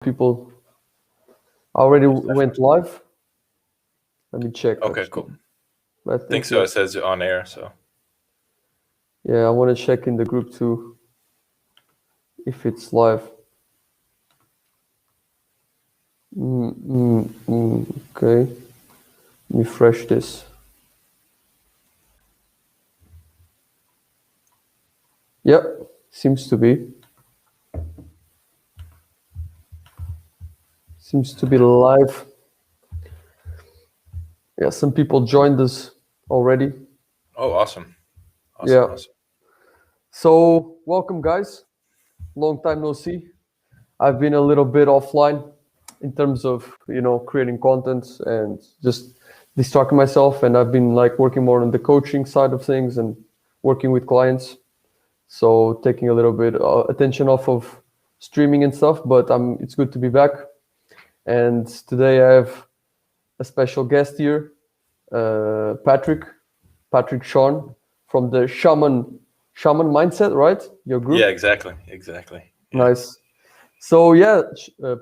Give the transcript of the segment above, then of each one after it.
People already went live. Let me check. Okay, Actually, cool. I I think think so. yeah, It says on air. So yeah. I want to check in the group too if it's live. Okay, let me refresh this. Yep, seems to be. Seems to be live. Yeah, some people joined us already. oh, awesome, awesome, Yeah. awesome. So welcome, guys. Long time no see. I've been a little bit offline in terms of creating content and just distracting myself, and I've been like working more on the coaching side of things and working with clients, so taking a little bit attention off of streaming and stuff. But it's good to be back, and today I have a special guest here, Patrick Sean from the Shaman Mindset, right? Your Yeah, group. exactly, exactly. Yeah, Nice. So yeah,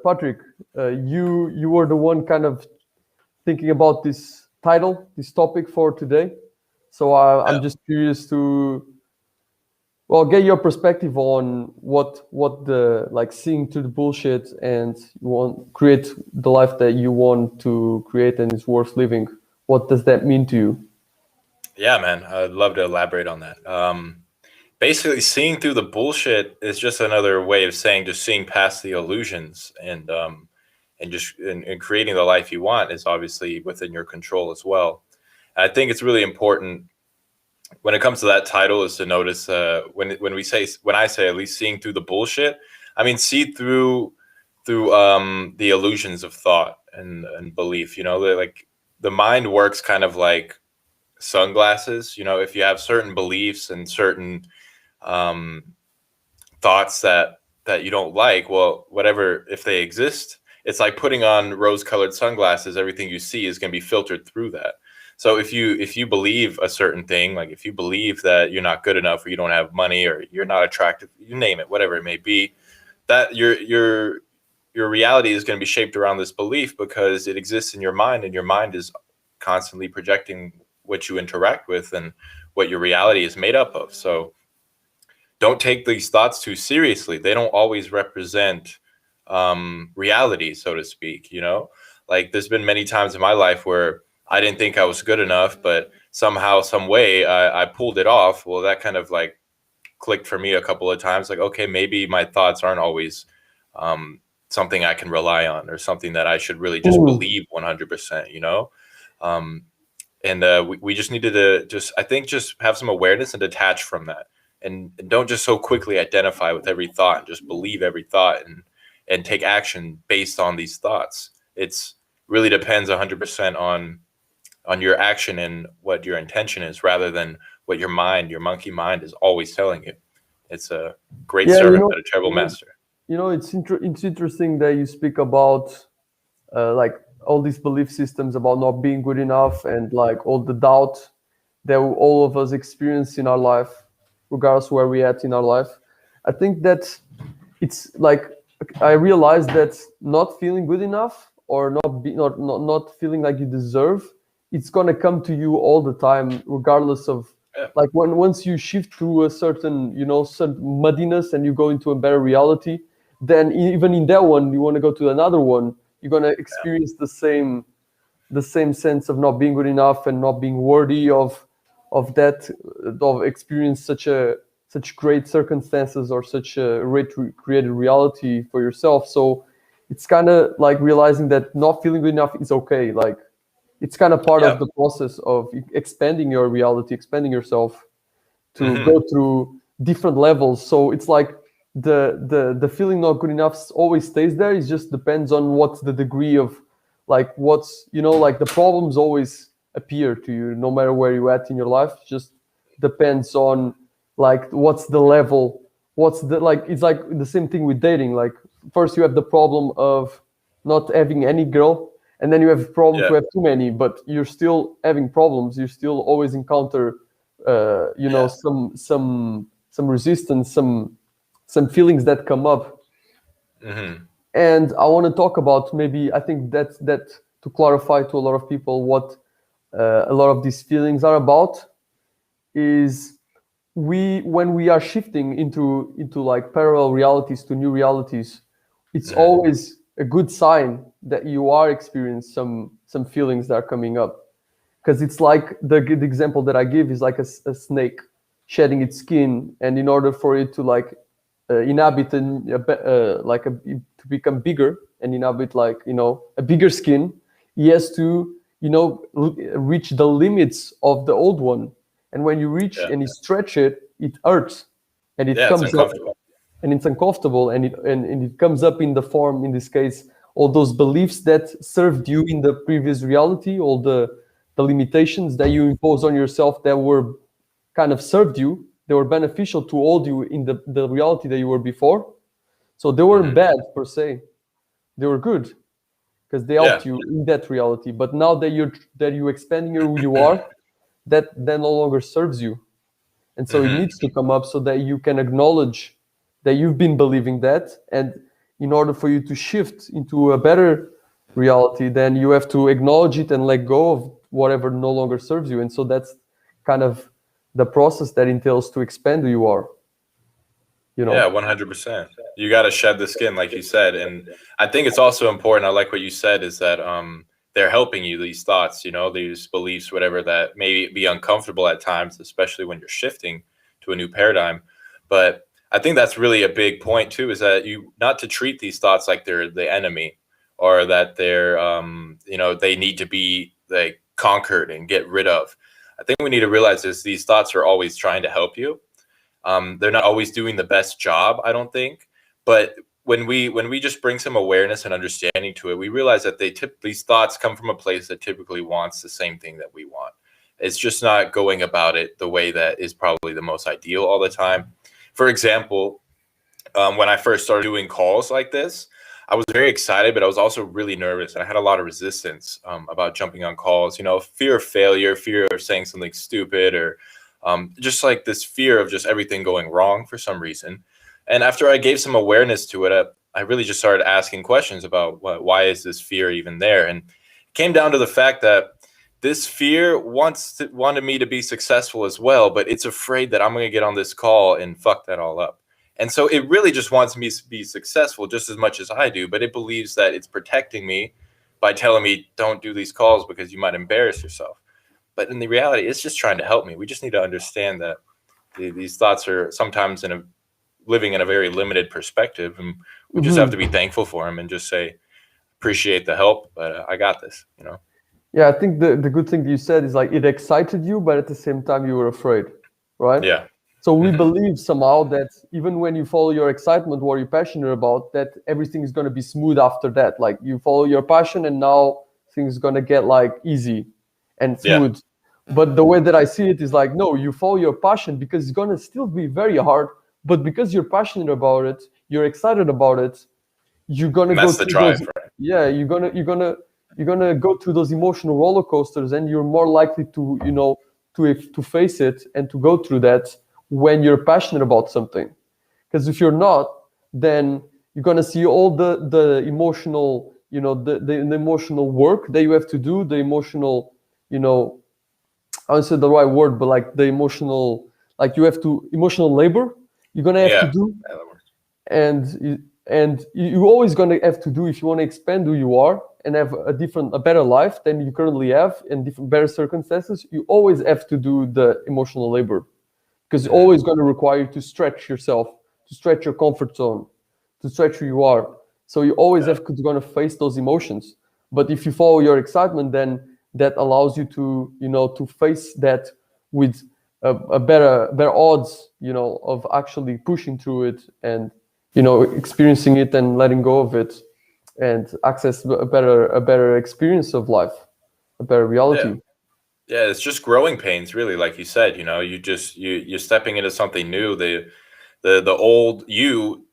Patrick, you were the one kind of thinking about this title, this topic for today. So yeah, I'm just curious to get your perspective on what the like seeing through the bullshit and you want create the life that you want to create and is worth living. What does that mean to you? yeah, man. I'd love to elaborate on that. Basically, seeing through the bullshit is just another way of saying just seeing past the illusions and just and creating the life you want is obviously within your control as well. I think it's really important when it comes to that title is to notice when I say at least seeing through the bullshit, I mean see through the illusions of thought and belief. You know, like the mind works kind of like sunglasses. You know, if you have certain beliefs and certain um, thoughts that you don't like, well, whatever if they exist, it's like putting on rose-colored sunglasses. Everything you see is going to be filtered through that. So if you believe a certain thing, like if you believe that you're not good enough or you don't have money or you're not attractive, you name it, whatever it may be, that your reality is going to be shaped around this belief because it exists in your mind, and your mind is constantly projecting what you interact with and what your reality is made up of. So don't take these thoughts too seriously. They don't always represent reality, so to speak. You know, like there's been many times in my life where I didn't think I was good enough, but somehow, some way, I pulled it off. Well, that kind of like clicked for me a couple of times. Like, okay, maybe my thoughts aren't always um, something I can rely on, or something that I should really just Mm. believe 100%. You know, um, and we just needed to just I think just have some awareness and detach from that, and don't just so quickly identify with every thought and just believe every thought and take action based on these thoughts. It's really depends 100% on your action and what your intention is, rather than what your monkey mind is always telling you. It's a great Yeah, servant but a terrible master. it's interesting that you speak about like all these belief systems about not being good enough and like all the doubt that all of us experience in our life, regardless where we at in our life. I think that it's like I realized that not feeling good enough or not feeling like you deserve, it's gonna come to you all the time, regardless of Yeah, like when once you shift through a certain certain muddiness and you go into a better reality, then even in that one you want to go to another one, you're gonna experience the same sense of not being good enough and not being worthy of that of experience such great circumstances or such a great created reality for yourself. So it's kind of like realizing that not feeling good enough is okay. Like it's kind of part yeah. of the process of expanding your reality, expanding yourself to Hmm. go through different levels. So it's like the feeling not good enough always stays there. It just depends on what's the degree of like what's like the problems always appear to you no matter where you're at in your life. Just depends on like what's the level, what's the like it's like the same thing with dating. Like first you have the problem of not having any girl, and then you have a problem to Yeah, have too many, but you're still having problems. You still always encounter yeah. some resistance, some feelings that come up. Hmm. And I want to talk about, maybe, I think that to clarify to a lot of people what a lot of these feelings are about, is when we are shifting into like parallel realities to new realities, it's Mhm. always a good sign that you are experiencing some feelings that are coming up, because it's like the good example that I give is like a snake shedding its skin, and in order for it to like inhabit to become bigger and inhabit, like, a bigger skin, he has to, reach the limits of the old one. And when you reach Yeah. and you stretch it, it hurts, and it Yeah, it's comes up, uncomfortable. and it's uncomfortable, and it comes up in the form, in this case, all those beliefs that served you in the previous reality, all the limitations that you impose on yourself that were kind of served you, they were beneficial to hold you in the reality that you were before. So they weren't Hmm. bad per se, they were good, because they Yeah. helped you in that reality. But now that you're expanding who you are, that then no longer serves you. And so it Hmm. needs to come up so that you can acknowledge that you've been believing that. And in order for you to shift into a better reality, then you have to acknowledge it and let go of whatever no longer serves you. And so that's kind of the process that entails to expand who you are, you Yeah, know? 100%. You got to shed the skin, like you said. And I think it's also important. I like what you said, is that they're helping you, these thoughts, these beliefs, whatever, that may be uncomfortable at times, especially when you're shifting to a new paradigm. But I think that's really a big point too, is that you not to treat these thoughts like they're the enemy, or that they're, they need to be like conquered and get rid of. I think we need to realize is these thoughts are always trying to help you. They're not always doing the best job, I don't think. But when we just bring some awareness and understanding to it, we realize that these thoughts come from a place that typically wants the same thing that we want. It's just not going about it the way that is probably the most ideal all the time. For example, when I first started doing calls like this, I was very excited, but I was also really nervous, and I had a lot of resistance about jumping on calls. Fear of failure, fear of saying something stupid, or just like this fear of just everything going wrong for some reason. And after I gave some awareness to it, I really just started asking questions about why is this fear even there, and it came down to the fact that this fear wanted me to be successful as well, but it's afraid that I'm going to get on this call and fuck that all up. And so it really just wants me to be successful just as much as I do, but it believes that it's protecting me by telling me don't do these calls because you might embarrass yourself. But in the reality, it's just trying to help me. We just need to understand that these thoughts are sometimes living in a very limited perspective, and we just have to Hmm. be thankful for them and just say appreciate the help, but I got this. Yeah, I think the good thing that you said is like it excited you, but at the same time you were afraid, right? Yeah. So we Hmm. believe somehow that even when you follow your excitement, what you're passionate about, that everything is going to be smooth after that. Like you follow your passion and now things going to get like easy and Yeah. smooth. But the way that I see it is like, no, you follow your passion because it's going to still be very hard. But because you're passionate about it, you're excited about it, you're gonna And go that's the through those. drive, right? Yeah, you're gonna go through those emotional roller coasters, and you're more likely to, to face it and to go through that when you're passionate about something. Because if you're not, then you're gonna see all the emotional, the emotional work that you have to do, the emotional, you know I don't say the right word, but like the emotional, like you have to emotional labor you're gonna have to Yeah. do. Yeah, that works. And you're always going to have to do, if you want to expand who you are and have a better life than you currently have in different better circumstances, you always have to do the emotional labor, because it's Hmm. always going to require you to stretch yourself, to stretch your comfort zone, to stretch who you are. So you always Yeah. have to going to face those emotions. But if you follow your excitement, then that allows you to, to face that with a better odds, of actually pushing through it and, experiencing it and letting go of it, and access a better experience of life, a better Yeah. reality. Yeah, it's just growing pains, really, like you said. You're stepping into something new. The old you,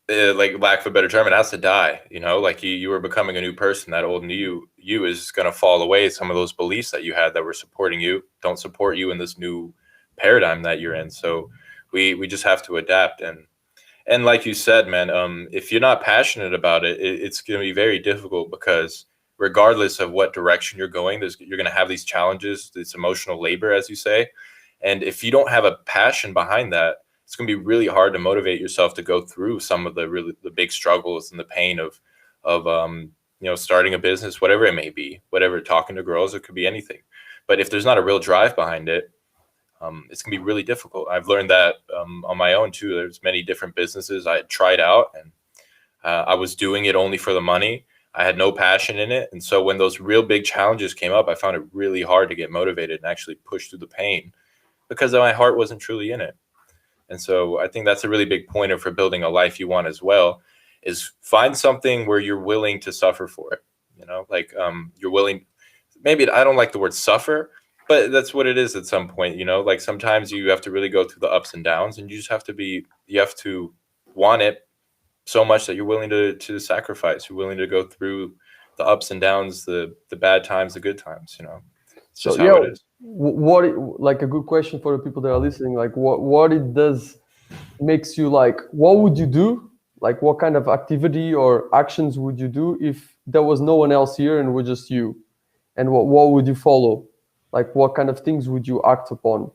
like lack of a better term, it has to die. Like you were becoming a new person. That old new you is going to fall away. Some of those beliefs that you had that were supporting you don't support you in this new paradigm that you're in. So we just have to adapt. And And like you said, man, if you're not passionate about it, it's going to be very difficult because regardless of what direction you're going, you're going to have these challenges, this emotional labor, as you say. And if you don't have a passion behind that, it's going to be really hard to motivate yourself to go through some of the big struggles and the pain of starting a business, whatever it may be, whatever, talking to girls, it could be anything. But if there's not a real drive behind it, it's gonna be really difficult. I've learned that on my own too. There's many different businesses I had tried out, and I was doing it only for the money. I had no passion in it, and so when those real big challenges came up, I found it really hard to get motivated and actually push through the pain because my heart wasn't truly in it. And so I think that's a really big pointer for building a life you want as well, is find something where you're willing to suffer for it. Like you're willing. Maybe I don't like the word suffer, but that's what it is at some point. Like sometimes you have to really go through the ups and downs, and you have to want it so much that you're willing to sacrifice. You're willing to go through the ups and downs, the bad times, the good times. It's So just how it is. like a good question for the people that are listening, like what it does makes you like, what would you do? Like what kind of activity or actions would you do if there was no one else here and were just you? And what would you follow? Like what kind of things would you act upon?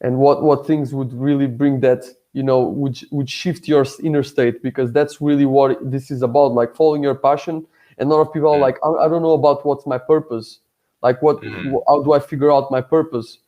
And what things would really bring that, would shift your inner state? Because that's really what this is about, like following your passion. And a lot of people are like, I don't know about what's my purpose. Like how do I figure out my purpose?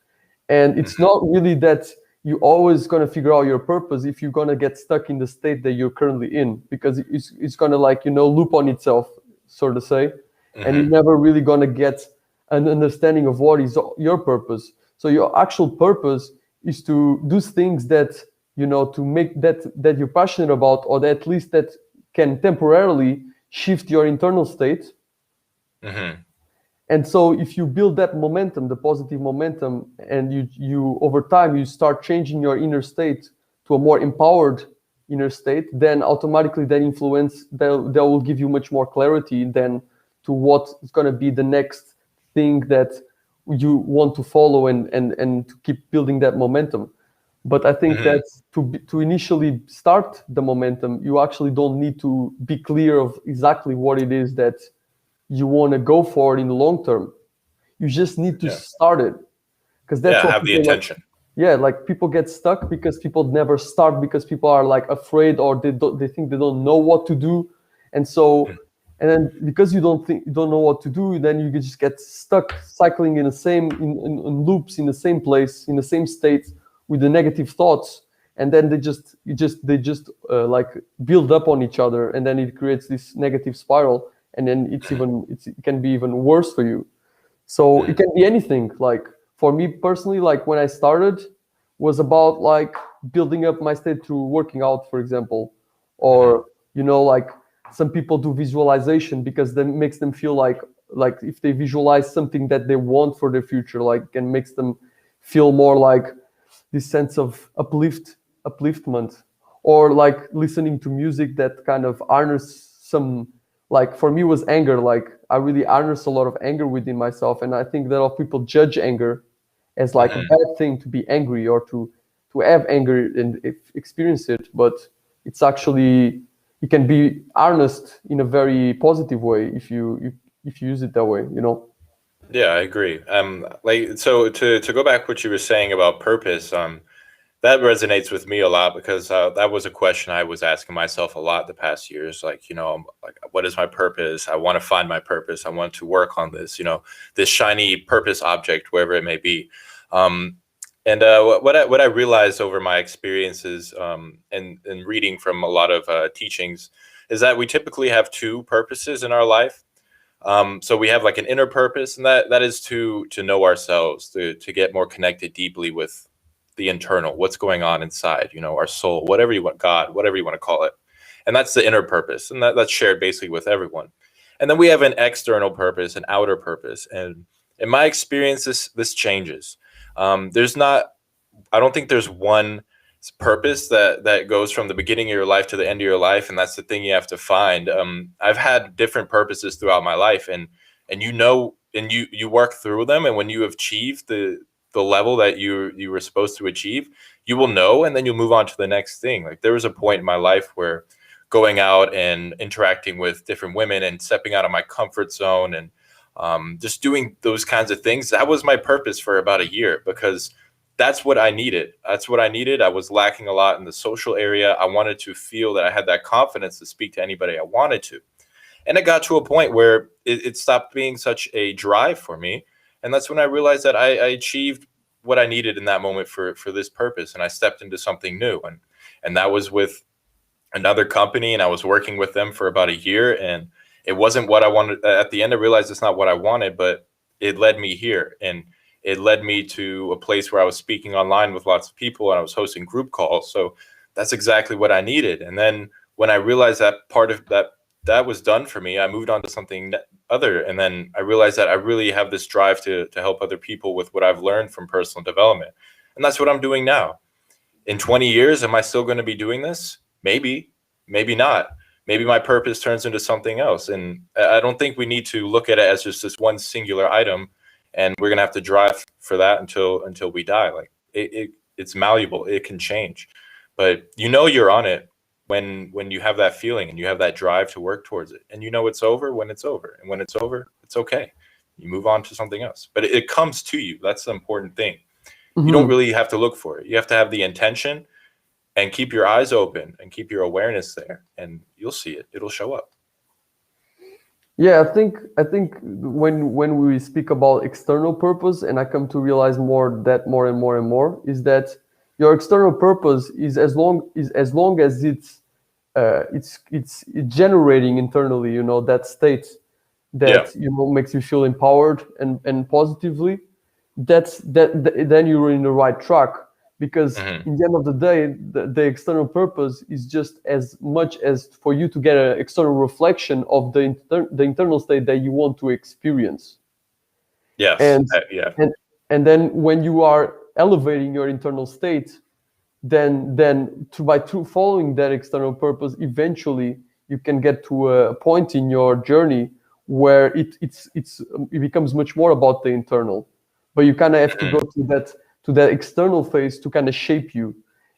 And it's not really that you're always going to figure out your purpose if you're going to get stuck in the state that you're currently in, because it's going to loop on itself, so to say. And you're never really going to get an understanding of what is your purpose. So your actual purpose is to do things that, to make that you're passionate about, or that at least that can temporarily shift your internal state. And so if you build that momentum, the positive momentum, and you over time, you start changing your inner state to a more empowered inner state, then automatically that influence, that will give you much more clarity than to what is going to be the next thing that you want to follow and to keep building that momentum. But I think that to initially start the momentum, you actually don't need to be clear of exactly what it is that you want to go for in the long term. You just need to start it, because that's what have the intention. Like people get stuck because people never start, because people are like afraid, or they think they don't know what to do, and so and then because you don't know what to do, then you just get stuck cycling in the same in loops, in the same place, in the same state, with the negative thoughts, and then they just like build up on each other, and then it creates this negative spiral, and then it can be even worse for you. So it can be anything. Like for me personally, like when I started, was about like building up my state through working out, for example, or like some people do visualization because that makes them feel like if they visualize something that they want for their future, like, and makes them feel more like this sense of upliftment, or like listening to music that kind of harness some, like for me was anger. Like I really harness a lot of anger within myself, and I think that a lot of people judge anger as like a bad thing, to be angry or to have anger and experience it, but it's actually, it can be harnessed in a very positive way if you use it that way. Yeah, I agree. Like, so to go back what you were saying about purpose, that resonates with me a lot, because that was a question I was asking myself a lot the past years. Like, like, what is my purpose? I want to find my purpose. I want to work on this, this shiny purpose object, wherever it may be. And what I realized over my experiences and reading from a lot of teachings is that we typically have two purposes in our life. So we have like an inner purpose, and that is to know ourselves, to get more connected deeply with the internal, what's going on inside, our soul, whatever you want, God, whatever you want to call it. And that's the inner purpose. And that's shared basically with everyone. And then we have an external purpose, an outer purpose. And in my experience, this changes. I don't think there's one purpose that goes from the beginning of your life to the end of your life, and that's the thing you have to find. I've had different purposes throughout my life, and you work through them, and when you achieve the the level that you were supposed to achieve, you will know, and then you'll move on to the next thing. Like there was a point in my life where going out and interacting with different women and stepping out of my comfort zone and just doing those kinds of things, that was my purpose for about a year, because that's what I needed. That's what I needed. I was lacking a lot in the social area. I wanted to feel that I had that confidence to speak to anybody I wanted to. And it got to a point where it stopped being such a drive for me. And that's when I realized that I achieved what I needed in that moment for this purpose. And I stepped into something new. And that was with another company, and I was working with them for about a year, and it wasn't what I wanted. At the end, I realized it's not what I wanted, but it led me here. And it led me to a place where I was speaking online with lots of people, and I was hosting group calls. So that's exactly what I needed. And then when I realized that part of that was done for me, I moved on to something other. And then I realized that I really have this drive to help other people with what I've learned from personal development. And that's what I'm doing now. In 20 years, am I still going to be doing this? Maybe, maybe not. Maybe my purpose turns into something else. And I don't think we need to look at it as just this one singular item, and we're going to have to drive for that until we die. Like it's malleable. It can change. But you're on it when you have that feeling and you have that drive to work towards it. And it's over when it's over. And when it's over, it's okay. You move on to something else. But it comes to you. That's the important thing. You don't really have to look for it. You have to have the intention and keep your eyes open and keep your awareness there, and you'll see it. It'll show up. Yeah, I think when we speak about external purpose, and I come to realize more and more, is that your external purpose is as long as it's generating internally, that state that makes you feel empowered and positively. Then you're in the right track, because in the end of the day, the external purpose is just as much as for you to get an external reflection of the internal state that you want to experience. Yes. And then when you are elevating your internal state, then through following that external purpose, eventually you can get to a point in your journey where it becomes much more about the internal. But you kind of have to go to that external phase to kind of shape you,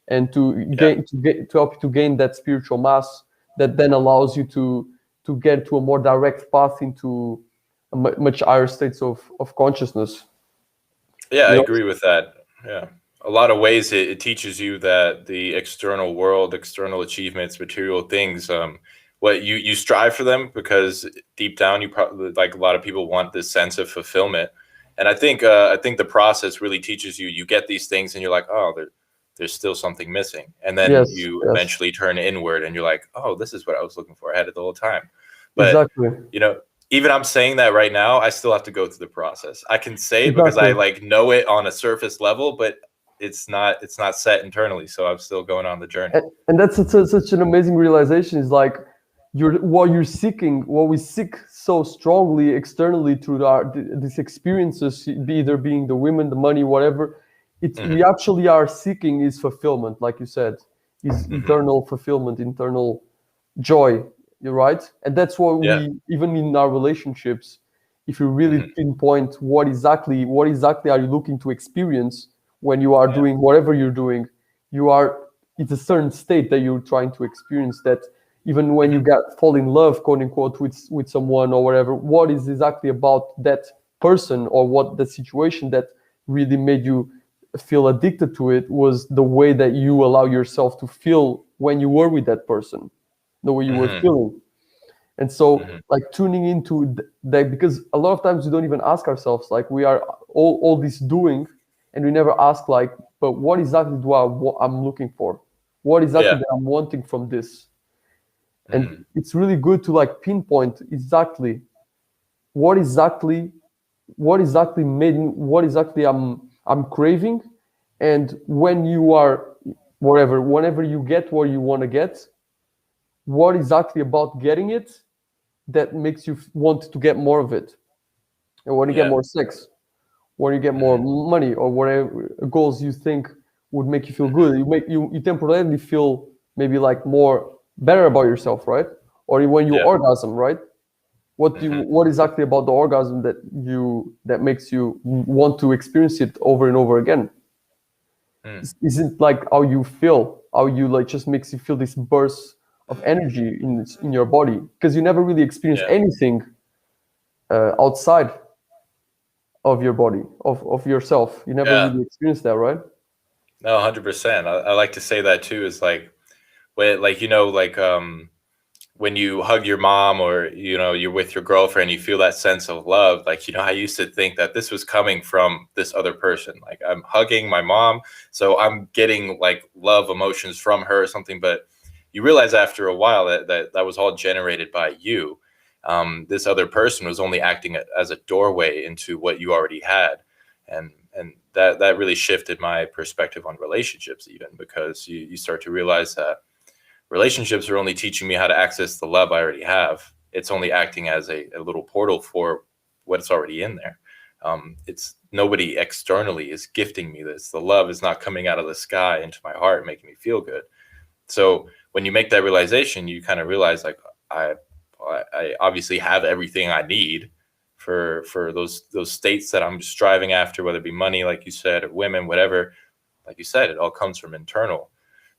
and to help you to gain that spiritual mass that then allows you to get to a more direct path into a much higher states of consciousness. Yeah, I agree with that. Yeah. A lot of ways it teaches you that the external world, external achievements, material things, what you strive for them, because deep down you probably, like a lot of people, want this sense of fulfillment. And I think the process really teaches you get these things and you're like, oh, there's still something missing. And then you eventually turn inward and you're like, oh, this is what I was looking for. I had it the whole time. But, exactly. Even I'm saying that right now, I still have to go through the process. I can say it because I know it on a surface level, but it's not set internally. So I'm still going on the journey. And that's such an amazing realization. Is like, what we seek so strongly externally through these experiences, either being the women, the money, whatever, we actually are seeking is fulfillment, like you said, is internal fulfillment, internal joy. You're right, and that's what we, even in our relationships, if you really pinpoint what exactly are you looking to experience when you are doing whatever you're doing, it's a certain state that you're trying to experience. That even when you fall in love, quote unquote, with someone or whatever, what is exactly about that person or what the situation that really made you feel addicted to it was the way that you allow yourself to feel when you were with that person, the way you were feeling. And so like tuning into that, because a lot of times we don't even ask ourselves, like, we are all this doing, and we never ask, like, but what exactly I'm looking for? What exactly that I'm wanting from this? And it's really good to like pinpoint exactly what exactly I'm craving. And when you are whenever you get where you want to get, what exactly about getting it that makes you want to get more of it? And when you get more sex, when you get more money, or whatever goals you think would make you feel good, you temporarily feel maybe like more better about yourself, right? Or when you orgasm, right? What exactly about the orgasm that makes you want to experience it over and over again? Isn't like how you feel, how you like just makes you feel this burst of energy in your body, because you never really experience Yeah. anything outside of your body, of yourself. You never Yeah. really experience that, right? No, 100%. I like to say that too, is like when, like, when you hug your mom, or you're with your girlfriend, you feel that sense of love. Like, I used to think that this was coming from this other person. Like, I'm hugging my mom, so I'm getting like love emotions from her or something. But you realize after a while that was all generated by you. This other person was only acting as a doorway into what you already had. And that really shifted my perspective on relationships, even because you start to realize that relationships are only teaching me how to access the love I already have. It's only acting as a little portal for what's already in there. It's nobody externally is gifting me this. The love is not coming out of the sky into my heart, making me feel good. So when you make that realization, you kind of realize, like, I, I obviously have everything I need for those states that I'm striving after, whether it be money, like you said, or women, whatever. Like you said, it all comes from internal.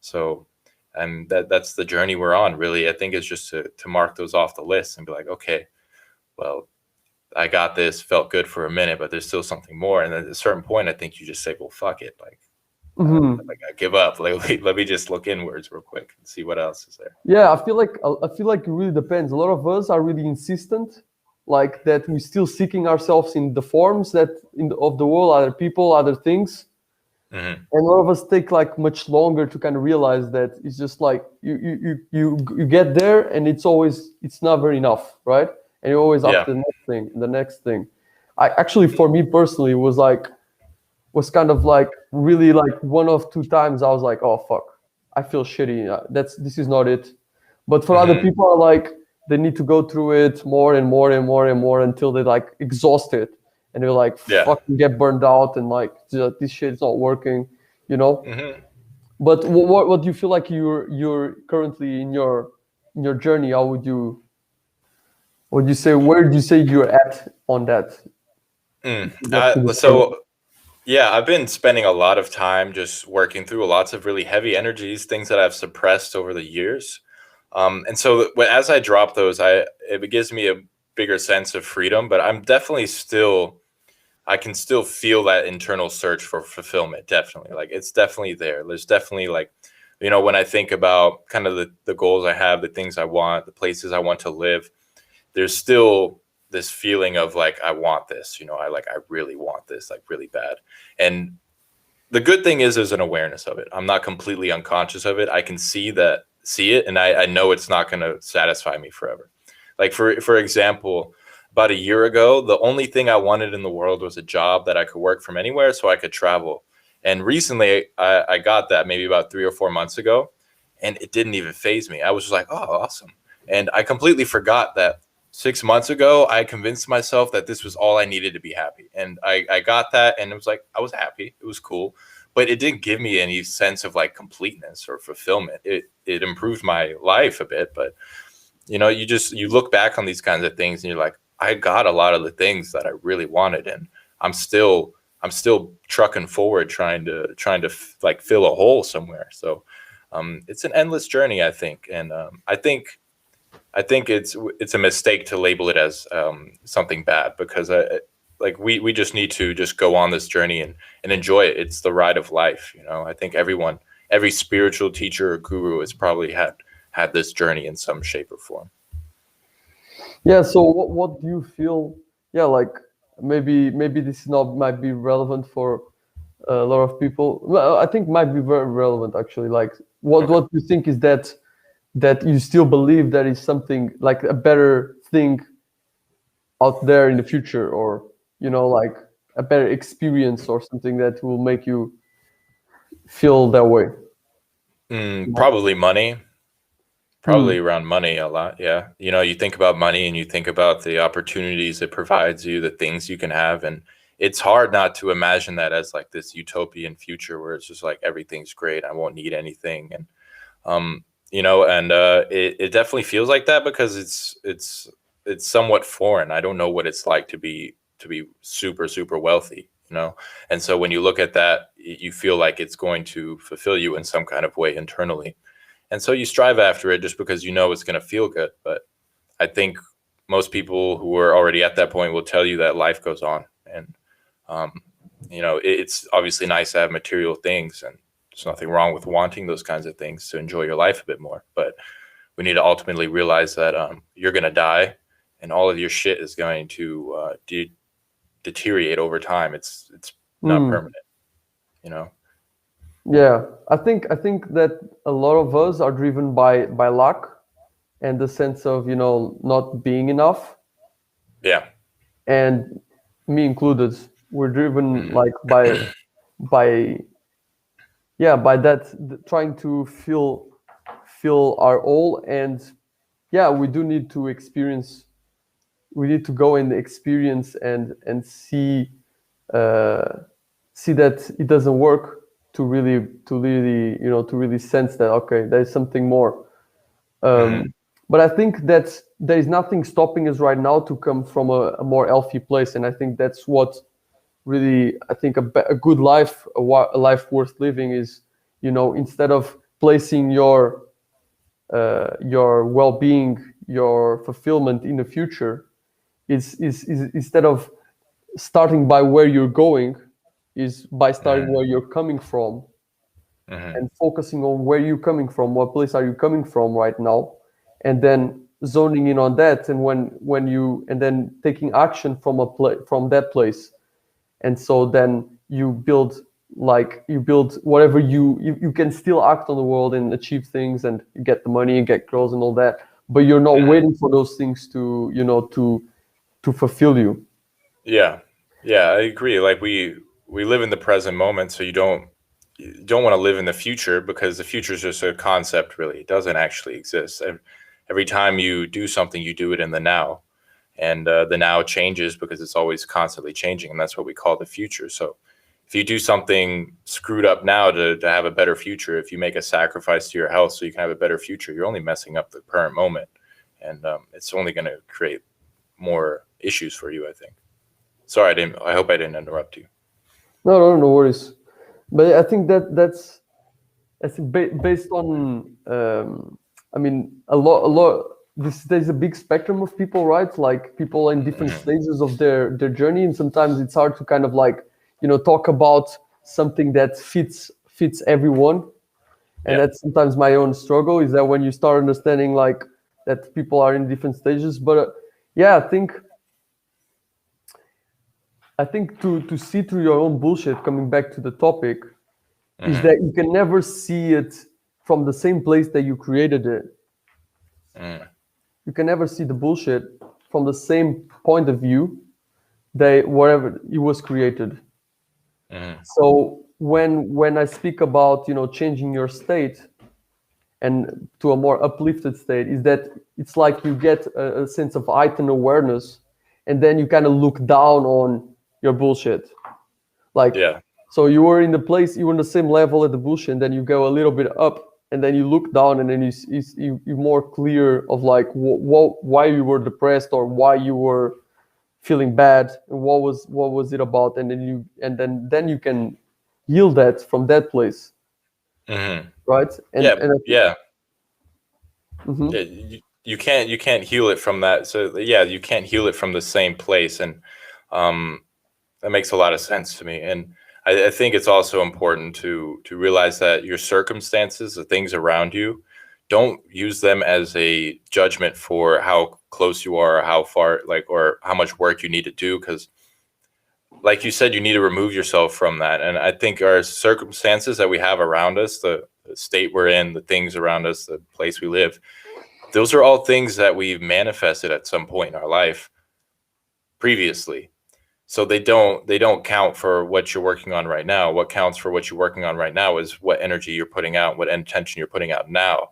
So, and that's the journey we're on, really. I think it's just to mark those off the list and be like, okay, well, I got this, felt good for a minute, but there's still something more. And then at a certain point, I think you just say, well, fuck it. Like I give up. Like, let me just look inwards real quick and see what else is there. Yeah, I feel like it really depends. A lot of us are really insistent, like that we're still seeking ourselves in the forms that of the world, other people, other things, Hmm. and a lot of us take like much longer to kind of realize that it's just like you get there, and it's never enough, right? And you're always Yeah. after the next thing, the next thing. I actually, for me personally, was kind of like really like one of two times I was like, oh fuck, I feel shitty. This is not it. But for other Hmm. people, are like they need to go through it more and more and more and more until they like exhausted, and they're like Yeah. fucking get burned out and like this shit is not working, you know. Hmm. But what do you feel like you're currently in your journey? How would you say, where do you say you're at on that? Mm. Up to this point. So yeah, I've been spending a lot of time just working through lots of really heavy energies, things that I've suppressed over the years. And so as I drop those, it gives me a bigger sense of freedom. But I can still feel that internal search for fulfillment. Definitely, like, it's definitely there. There's definitely, like, when I think about kind of the goals I have, the things I want, the places I want to live, there's still this feeling of like, I want this. I really want this, like, really bad. And the good thing is there's an awareness of it. I'm not completely unconscious of it. I can see it, and I know it's not going to satisfy me forever. Like, for example, about a year ago, the only thing I wanted in the world was a job that I could work from anywhere so I could travel. And recently I got that maybe about 3 or 4 months ago, and it didn't even faze me. I was just like, oh, awesome. And I completely forgot that 6 months ago, I convinced myself that this was all I needed to be happy. And I got that, and it was like, I was happy. It was cool. But it didn't give me any sense of like completeness or fulfillment. It improved my life a bit, but you look back on these kinds of things and you're like, I got a lot of the things that I really wanted, and I'm still trucking forward, trying to like fill a hole somewhere. So it's an endless journey, I think. And I think it's a mistake to label it as something bad, because like we just need to just go on this journey and enjoy it. It's the ride of life. I think every spiritual teacher or guru has probably had this journey in some shape or form. Yeah, so what do you feel? Yeah, like maybe this is not might be relevant for a lot of people. Well, I think might be very relevant actually. Like Okay. what do you think is that you still believe there is something like a better thing out there in the future, or like a better experience or something that will make you feel that way? Probably money. Hmm. Probably around money a lot. Yeah. You think about money and you think about the opportunities it provides you, the things you can have. And it's hard not to imagine that as like this utopian future where it's just like everything's great. I won't need anything. And, it definitely feels like that because it's it's somewhat foreign. I don't know what it's like to be super super wealthy, you know. And so when you look at that, you feel like it's going to fulfill you in some kind of way internally, and so you strive after it just because you know it's going to feel good. But I think most people who are already at that point will tell you that life goes on, and um, you know, it's obviously nice to have material things, and there's nothing wrong with wanting those kinds of things to enjoy your life a bit more. But we need to ultimately realize that you're going to die, and all of your shit is going to deteriorate over time. It's not Mm. permanent, you know. Yeah, I think that a lot of us are driven by luck and the sense of, not being enough, Yeah. and me included. We're driven Mm. like by yeah, by that, trying to fill our all. And yeah, we do need to experience, we need to go and experience and uh see that it doesn't work, to really sense that, okay, there's something more. Mm. But I think that there is nothing stopping us right now to come from a more healthy place, and I think that's what really, I think a good life, a life worth living is, instead of placing your well-being, your fulfillment in the future, is instead of starting by where you're going, is by starting Mm. where you're coming from, Mm. and focusing on where you're coming from, what place are you coming from right now, and then zoning in on that, and then taking action from that place. And so then you build whatever you can still act on the world and achieve things, and you get the money and get girls and all that, but you're not Mm. waiting for those things to fulfill you. Yeah. Yeah, I agree. Like we live in the present moment, so you don't want to live in the future because the future is just a concept. Really, it doesn't actually exist. Every time you do something, you do it in the now, and the now changes because it's always constantly changing, and that's what we call the future. So if you do something screwed up now to have a better future, if you make a sacrifice to your health so you can have a better future, you're only messing up the current moment, and it's only going to create more issues for you, I think. Sorry, I hope I didn't interrupt you. No, no, no worries. But I think that's based on, I mean, a lot. There's a big spectrum of people, right? Like people in different Hmm. stages of their journey, and sometimes it's hard to kind of like, talk about something that fits everyone. And Yeah. that's sometimes my own struggle, is that when you start understanding like that people are in different stages. But yeah, I think to see through your own bullshit, coming back to the topic, is Hmm. that you can never see it from the same place that you created it. Hmm. You can never see the bullshit from the same point of view that wherever it was created. Hmm. So when I speak about, changing your state and to a more uplifted state, is that it's like you get a sense of heightened awareness, and then you kind of look down on your bullshit. Like, Yeah. so you were in the place, you were in the same level at the bush, and then you go a little bit up, and then you look down, and then you're more clear of like why you were depressed, or why you were feeling bad, and what was it about, and then you can heal that from that place, Hmm. right? And Yeah. and I think, Yeah. Yeah. mhm. You can't heal it from that. So yeah, you can't heal it from the same place, and um, that makes a lot of sense to me. And I think it's also important to realize that your circumstances, the things around you, don't use them as a judgment for how close you are, or how far, like, or how much work you need to do. Because, like you said, you need to remove yourself from that. And I think our circumstances that we have around us, the state we're in, the things around us, the place we live, those are all things that we've manifested at some point in our life previously. So they don't count for what you're working on right now. What counts for what you're working on right now is what energy you're putting out, what intention you're putting out now.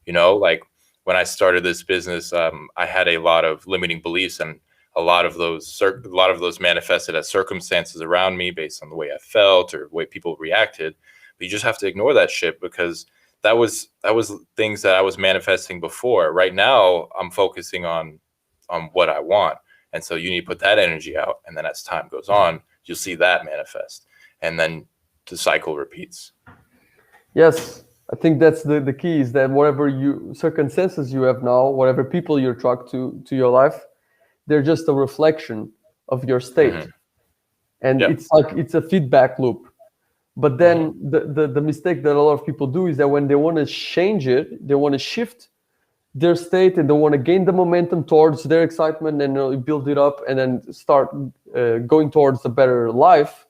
You know, like when I started this business, I had a lot of limiting beliefs, and a lot of those manifested as circumstances around me based on the way I felt or the way people reacted. But you just have to ignore that shit because that was things that I was manifesting before. Right now, I'm focusing on on what I want. And so you need to put that energy out. And then as time goes on, you'll see that manifest. And then the cycle repeats. Yes, I think that's the key is that whatever circumstances you have now, whatever people you attract to your life, they're just a reflection of your state. And Yep. it's like it's a feedback loop. But then the mistake that a lot of people do is that when they want to change it, they want to shift their state and they want to gain the momentum towards their excitement and build it up and then start going towards a better life,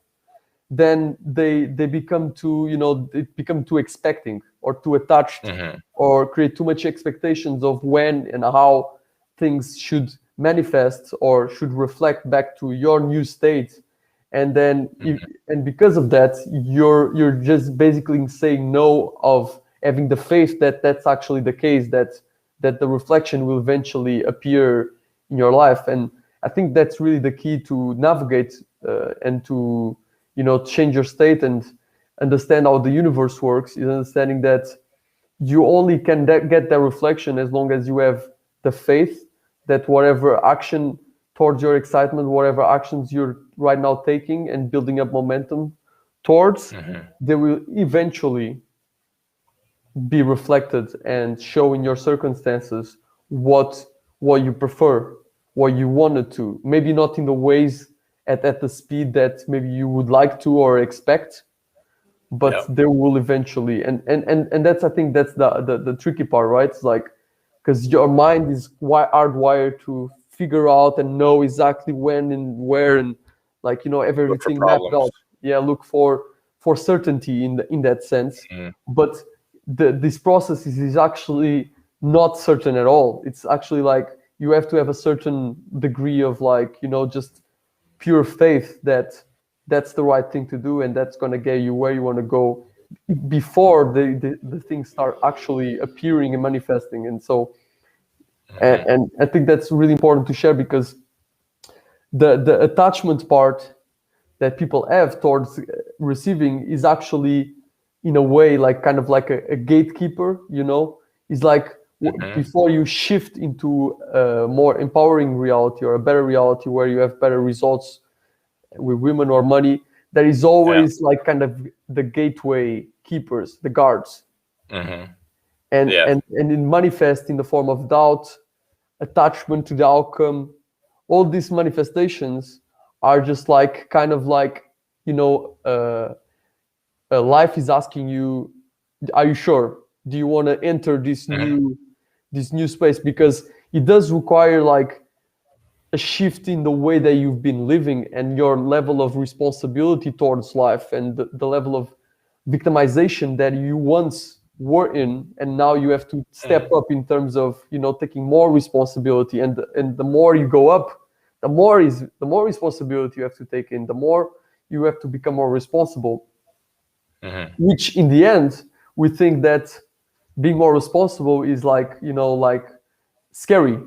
then they become too expecting or too attached or create too much expectations of when and how things should manifest or should reflect back to your new state. And then and because of that, you're just basically saying no of having the faith that that's actually the case, that the reflection will eventually appear in your life. And I think that's really the key to navigate and to change your state and understand how the universe works, is understanding that you only can get that reflection as long as you have the faith that whatever action towards your excitement, whatever actions you're right now taking and building up momentum towards, they will eventually be reflected and show in your circumstances what you prefer, what you wanted to. Maybe not in the ways at the speed that maybe you would like to or expect, but there will eventually. And that's, I think that's the tricky part, right? It's like, because your mind is hardwired to figure out and know exactly when and where and everything mapped out. Yeah, look for certainty in that sense. But this process is actually not certain at all. It's actually like you have to have a certain degree of just pure faith that that's the right thing to do and that's going to get you where you want to go before the things start actually appearing and manifesting. And so and I think that's really important to share, because the attachment part that people have towards receiving is actually in a way like kind of like a gatekeeper, is like before you shift into a more empowering reality or a better reality where you have better results with women or money, there is always like kind of the gateway keepers, the guards. And it manifests in the form of doubt, attachment to the outcome. All these manifestations are just like kind of like life is asking you, are you sure? Do you want to enter this new space? Because it does require like a shift in the way that you've been living and your level of responsibility towards life and the level of victimization that you once were in, and now you have to step up in terms of taking more responsibility. And the more you go up, the more responsibility you have to take in, the more you have to become more responsible. Which in the end, we think that being more responsible is like scary.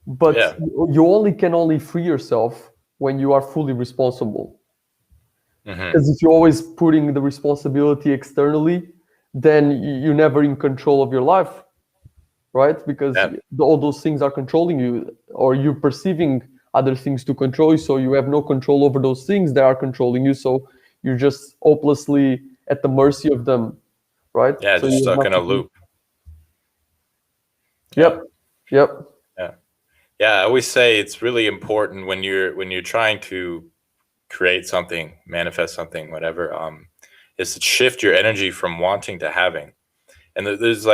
But you can only free yourself when you are fully responsible. Because if you're always putting the responsibility externally, then you're never in control of your life, right? Because all those things are controlling you, or you're perceiving other things to control you, so you have no control over those things that are controlling you. So you're just hopelessly at the mercy of them, right? Yeah, so just stuck in a loop. Yep. Yeah, I always say it's really important when you're trying to create something, manifest something, whatever, is to shift your energy from wanting to having. And there's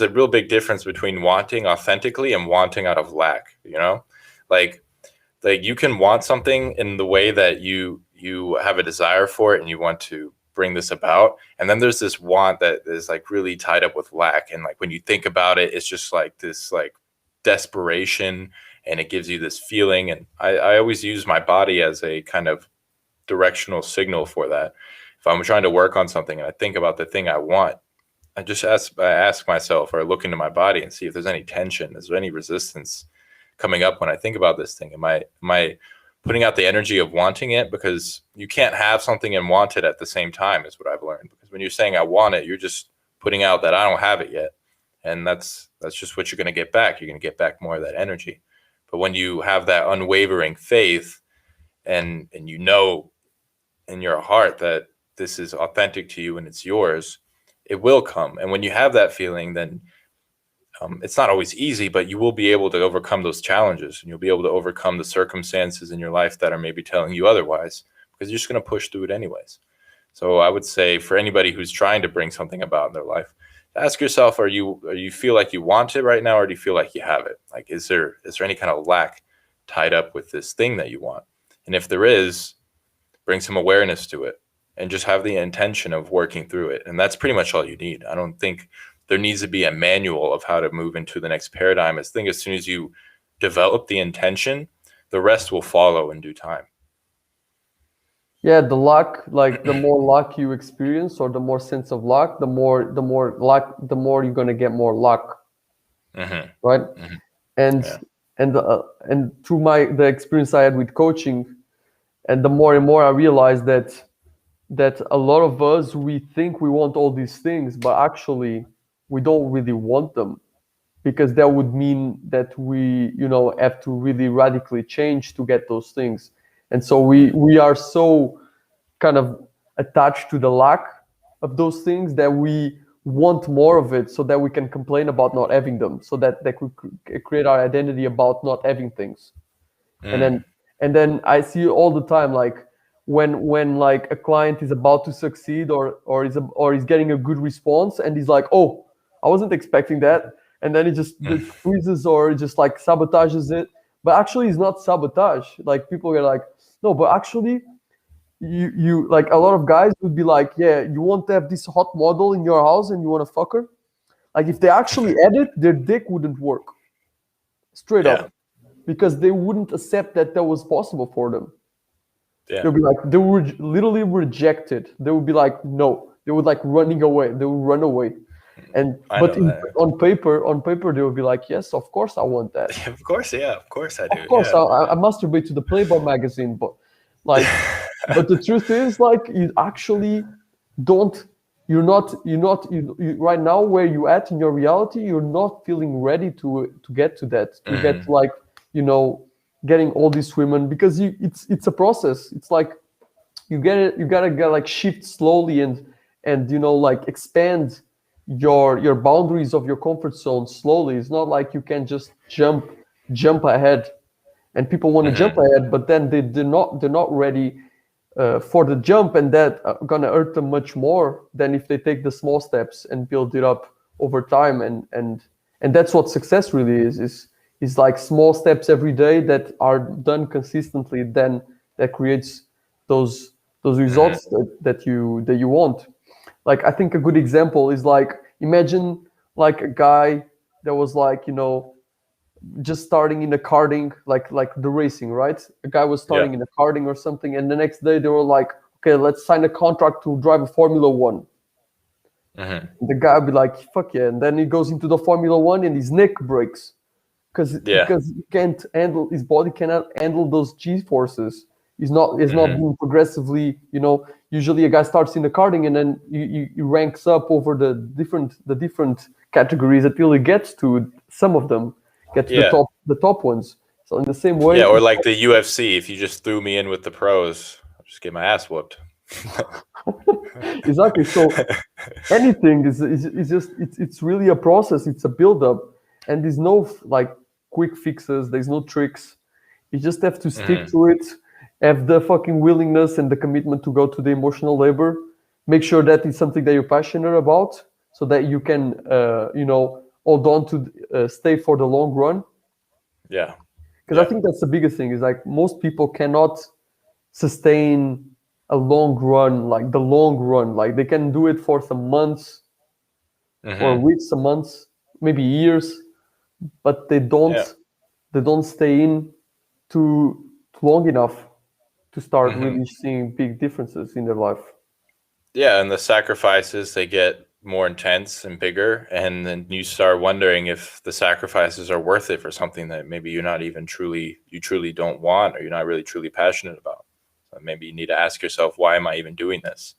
a real big difference between wanting authentically and wanting out of lack, like you can want something in the way that you have a desire for it and you want to bring this about. And then there's this want that is like really tied up with lack. And like when you think about it, it's just like this like desperation, and it gives you this feeling. And I always use my body as a kind of directional signal for that. If I'm trying to work on something and I think about the thing I want, I just ask myself or look into my body and see if there's any tension, is there any resistance coming up when I think about this thing? Am I putting out the energy of wanting it? Because you can't have something and want it at the same time, is what I've learned. Because when you're saying I want it, you're just putting out that I don't have it yet. and that's just what you're going to get back. You're going to get back more of that energy. But when you have that unwavering faith, and you know in your heart that this is authentic to you and it's yours, it will come. And when you have that feeling, then it's not always easy, but you will be able to overcome those challenges, and you'll be able to overcome the circumstances in your life that are maybe telling you otherwise, because you're just going to push through it anyways. So I would say for anybody who's trying to bring something about in their life, ask yourself, are you feel like you want it right now, or do you feel like you have it? Like, is there any kind of lack tied up with this thing that you want? And if there is, bring some awareness to it and just have the intention of working through it. And that's pretty much all you need. I don't think there needs to be a manual of how to move into the next paradigm. I think as soon as you develop the intention, the rest will follow in due time. Yeah, the luck, like the more luck you experience, or the more sense of luck, the more luck, the more you're gonna get more luck, Mm-hmm. right? Mm-hmm. And Yeah. and through the experience I had with coaching, and the more and more I realized that a lot of us, we think we want all these things, but actually we don't really want them, because that would mean that we, have to really radically change to get those things. And so we are so kind of attached to the lack of those things that we want more of it, so that we can complain about not having them, so that they could create our identity about not having things. And then Mm. I see all the time, like when like a client is about to succeed, or is getting a good response, and he's like, oh, I wasn't expecting that, and then he just freezes, or just like sabotages it. But actually it's not sabotage. Like, people are like, no, but actually you like, a lot of guys would be like, yeah, you want to have this hot model in your house and you want to fuck her. Like, if they actually had it, their dick wouldn't work, straight Yeah. up, because they wouldn't accept that that was possible for them. Yeah. They'll be like, they would literally reject it. They would be like, no. They would like running away. They would run away. And I but know that. on paper, they would be like, yes, of course I want that. Of course, yeah. Of course I do. Of course, Yeah. I masturbate to the Playboy magazine, but like, but the truth is, like, you actually don't. You right now, where you at in your reality, you're not feeling ready to get to that, to get like, getting all these women, because it's a process. It's like, you gotta get like shift slowly, and like expand your boundaries of your comfort zone slowly. It's not like you can just jump ahead, and people want to jump ahead, but then they're not ready for the jump, and that gonna hurt them much more than if they take the small steps and build it up over time. And that's what success really is like small steps every day that are done consistently, then that creates those results that you want. Like, I think a good example is, like, imagine like a guy that was like, just starting in the karting, like the racing, right? A guy was Yeah. starting in the karting or something, and the next day they were like, okay, let's sign a contract to drive a Formula One. Mm-hmm. The guy would be like, fuck yeah. And then he goes into the Formula One and his neck breaks, Yeah. because he can't handle, his body cannot handle those G forces. He's not being progressively, usually a guy starts in the karting, and then he ranks up over the different categories until he gets to some of them, get to Yeah. the top ones. So in the same way, Yeah, or like the UFC, if you just threw me in with the pros, I'll just get my ass whooped. exactly. So anything is just, it's really a process. It's a build up, and there's no like quick fixes. There's no tricks. You just have to stick to it, have the fucking willingness and the commitment to go to the emotional labor. Make sure that it's something that you're passionate about, so that you can hold on to stay for the long run. Yeah. Because I think that's the biggest thing, is like, most people cannot sustain a long run, like the long run. Like, they can do it for some months or weeks, some months, maybe years, but they don't stay in too long enough to start really seeing big differences in their life. Yeah, and the sacrifices, they get more intense and bigger, and then you start wondering if the sacrifices are worth it for something that maybe you're not even truly don't want, or you're not really truly passionate about. So maybe you need to ask yourself, why am I even doing this?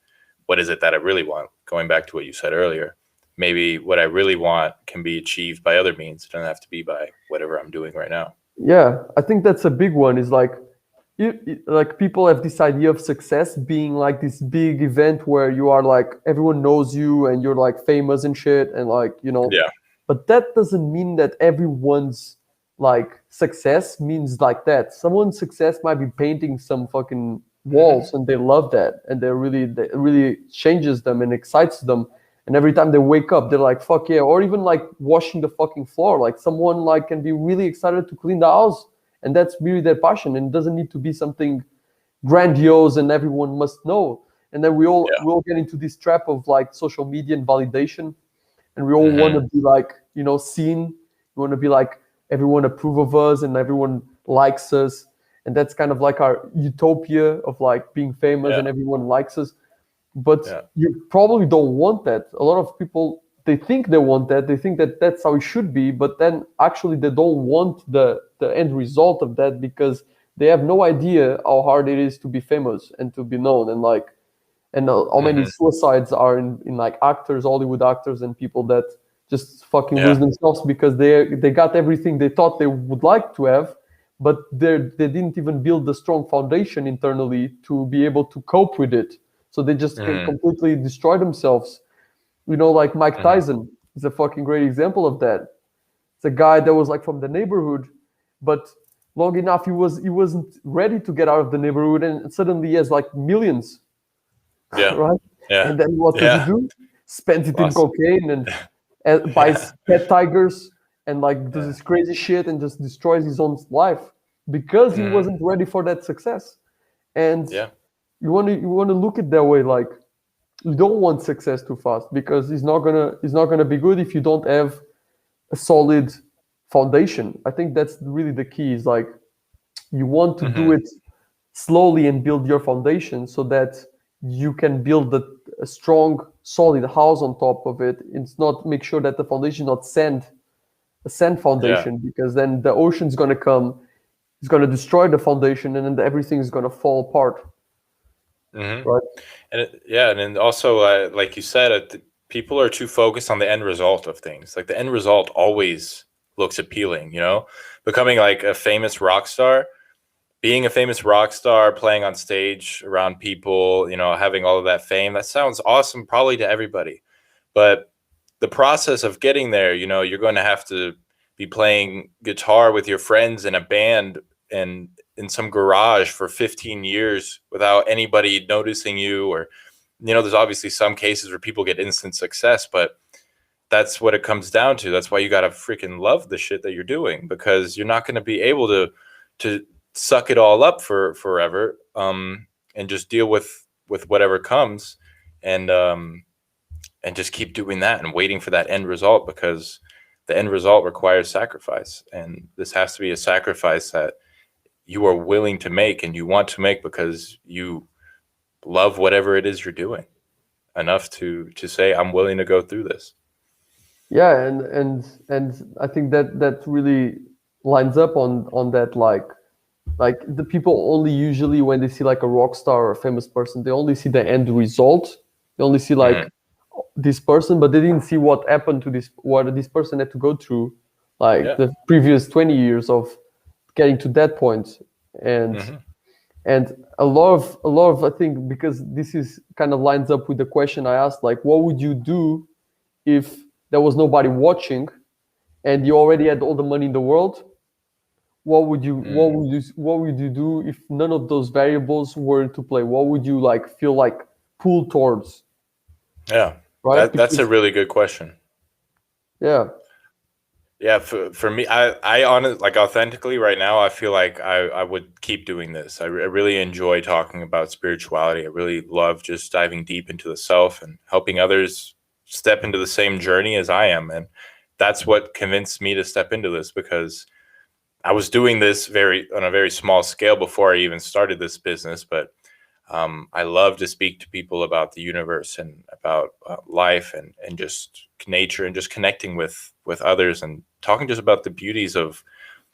What is it that I really want? Going back to what you said earlier, maybe what I really want can be achieved by other means. It doesn't have to be by whatever I'm doing right now. Yeah, I think that's a big one. Is like, like people have this idea of success being like this big event where you are like everyone knows you and you're like famous and shit and like Yeah. but that doesn't mean that everyone's like success means like that. Someone's success might be painting some fucking Hmm. walls and they love that and that really changes them and excites them. And every time they wake up, they're like, fuck yeah. Or even like washing the fucking floor. Like someone like can be really excited to clean the house and that's really their passion and it doesn't need to be something grandiose and everyone must know. And then Yeah. we all get into this trap of like social media and validation and we all want to Hmm. be like seen. We want to be like everyone approve of us and everyone likes us, and that's kind of like our utopia of like being famous Yeah. and everyone likes us. But Yeah. you probably don't want that. A lot of people, they think they want that, they think that that's how it should be, but then actually they don't want the end result of that because they have no idea how hard it is to be famous and to be known, and like and how many Hmm. suicides are in like actors, Hollywood actors, and people that just fucking lose Yeah. themselves because they got everything they thought they would like to have, but they didn't even build the strong foundation internally to be able to cope with it. So they just can Hmm. completely destroy themselves. Like Mike Hmm. Tyson is a fucking great example of that. It's a guy that was like from the neighborhood, but long enough he wasn't ready to get out of the neighborhood, and suddenly he has like millions. Yeah. Right? Yeah. And then what does he Yeah. do? Spends it in Lost. cocaine and Yeah. buys pet tigers and like does Yeah. this crazy shit and just destroys his own life because he Hmm. wasn't ready for that success. And Yeah. you want to look at that way, like you don't want success too fast because it's not gonna be good if you don't have a solid foundation. I think that's really the key. Is like you want to do Hmm. it slowly and build your foundation so that you can build a strong solid house on top of it. It's not make sure that the foundation not a sand Yeah. foundation because then the ocean's going to come, it's going to destroy the foundation and then everything is going to fall apart, Hmm. right? Yeah, and then also, like you said, people are too focused on the end result of things. Like the end result always looks appealing, becoming like a famous rock star, being a famous rock star, playing on stage around people, having all of that fame. That sounds awesome, probably to everybody, but the process of getting there, you're going to have to be playing guitar with your friends in a band and in some garage for 15 years without anybody noticing you. Or there's obviously some cases where people get instant success, but that's what it comes down to. That's why you got to freaking love the shit that you're doing, because you're not going to be able to suck it all up for forever, and just deal with whatever comes, and and just keep doing that and waiting for that end result, because the end result requires sacrifice, and this has to be a sacrifice that you are willing to make and you want to make because you love whatever it is you're doing enough to say, I'm willing to go through this. Yeah, and I think that really lines up on that, like the people only usually when they see like a rock star or a famous person, they only see the end result. They only see like Hmm. this person, but they didn't see what this person had to go through, like Yeah. the previous 20 years of getting to that point. And Hmm. a lot of I think because this is kind of lines up with the question I asked, like what would you do if there was nobody watching and you already had all the money in the world? Mm. What would you do if none of those variables were into play? What would you like feel like pull towards, Yeah. right? That's a Because really good question. yeah, Yeah, for me, I honestly, like, authentically right now, I feel like I would keep doing this. I really enjoy talking about spirituality. I really love just diving deep into the self and helping others step into the same journey as I am. And that's what convinced me to step into this, because I was doing this on a very small scale before I even started this business. But I love to speak to people about the universe and about life, and just nature, and just connecting with others, and talking just about the beauties of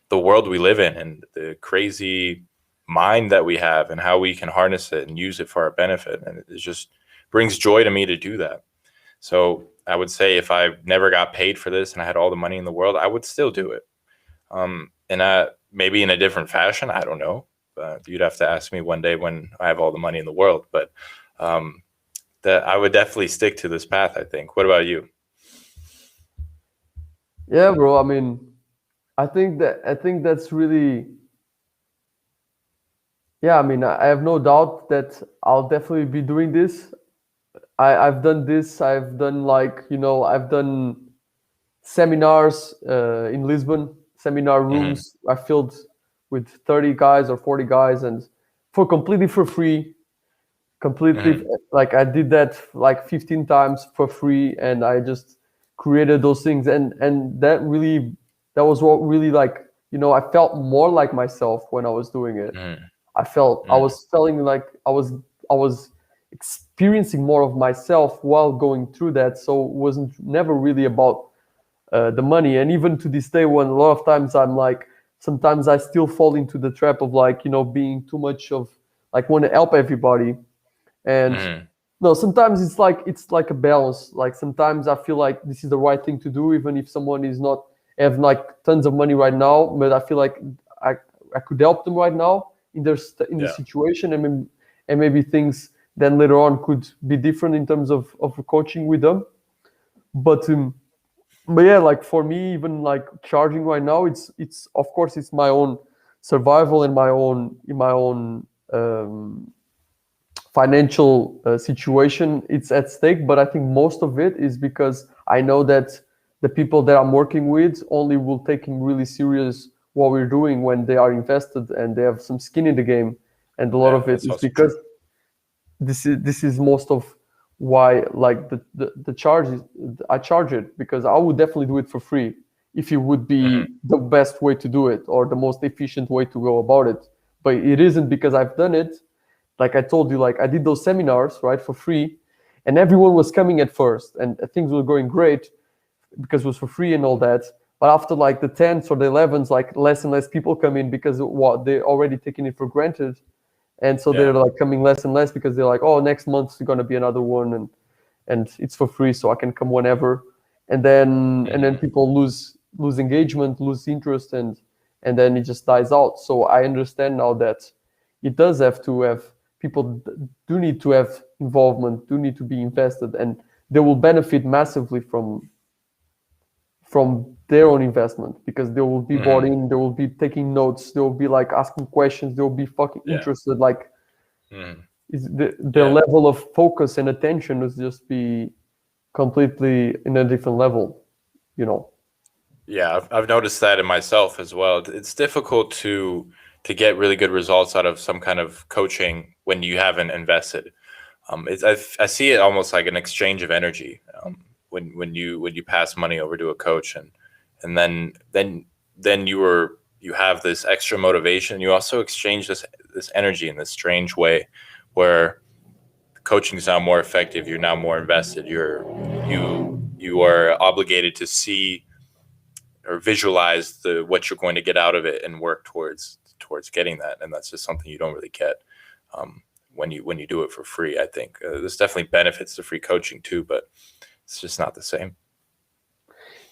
the world we live in, and the crazy mind that we have, and how we can harness it and use it for our benefit. And it just brings joy to me to do that. So I would say if I never got paid for this and I had all the money in the world, I would still do it. And maybe in a different fashion, I don't know. You'd have to ask me one day when I have all the money in the world. But that I would definitely stick to this path, I think. What about you? Yeah, bro. I mean, I think that's really, yeah. I mean, I have no doubt that I'll definitely be doing this. I've done this. I've done like, I've done seminars in Lisbon, seminar Hmm. rooms I filled with 30 guys or 40 guys, and for completely for free, completely, Hmm. like I did that like 15 times for free, and I just created those things, and that was what really, like, I felt more like myself when I was doing it. Hmm. I Hmm. was feeling like I was experiencing more of myself while going through that, so it wasn't never really about the money. And even to this day, when a lot of times I'm like, sometimes I still fall into the trap of, like, being too much of, like, want to help everybody. And Hmm. no, sometimes it's like a balance. Like sometimes I feel like this is the right thing to do, even if someone is not have like tons of money right now, but I feel like I I could help them right now in in the Yeah. situation, and maybe things then later on could be different in terms of coaching with them. But but yeah, like for me, even like charging right now, it's of course it's my own survival and my own financial situation, it's at stake. But I think most of it is because I know that the people that I'm working with only will taking really serious what we're doing when they are invested and they have some skin in the game. And a lot Yeah, of it that's is also because true. this is most of why, like, the charge is, I charge it, because I would definitely do it for free if it would Hmm. be the best way to do it or the most efficient way to go about it. But it isn't, because I've done it. Like I told you, like I did those seminars, right, for free, and everyone was coming at first, and things were going great because it was for free and all that. But after like the 10th or the 11th, like less and less people come in because what they're already taking it for granted, and so Yeah. they're like coming less and less because they're like, oh, next month's gonna be another one, and it's for free, so I can come whenever. And then Hmm. people lose engagement, lose interest, and then it just dies out. So I understand now that it does have to have people do need to have involvement, do need to be invested, and they will benefit massively from their own investment, because they will be bought Hmm. in, they will be taking notes, they will be like asking questions, they will be fucking Yeah. interested. Like, Hmm. is the Yeah. level of focus and attention is just be completely in a different level, you know. Yeah, I've noticed that in myself as well. It's difficult to get really good results out of some kind of coaching when you haven't invested. I see it almost like an exchange of energy. When you pass money over to a coach, and then you have this extra motivation. You also exchange this energy in this strange way, where coaching is now more effective. You're now more invested. You are obligated to see or visualize the what you're going to get out of it and work towards getting that. And that's just something you don't really get um, when you do it for free. I think there's definitely benefits to free coaching too, but it's just not the same.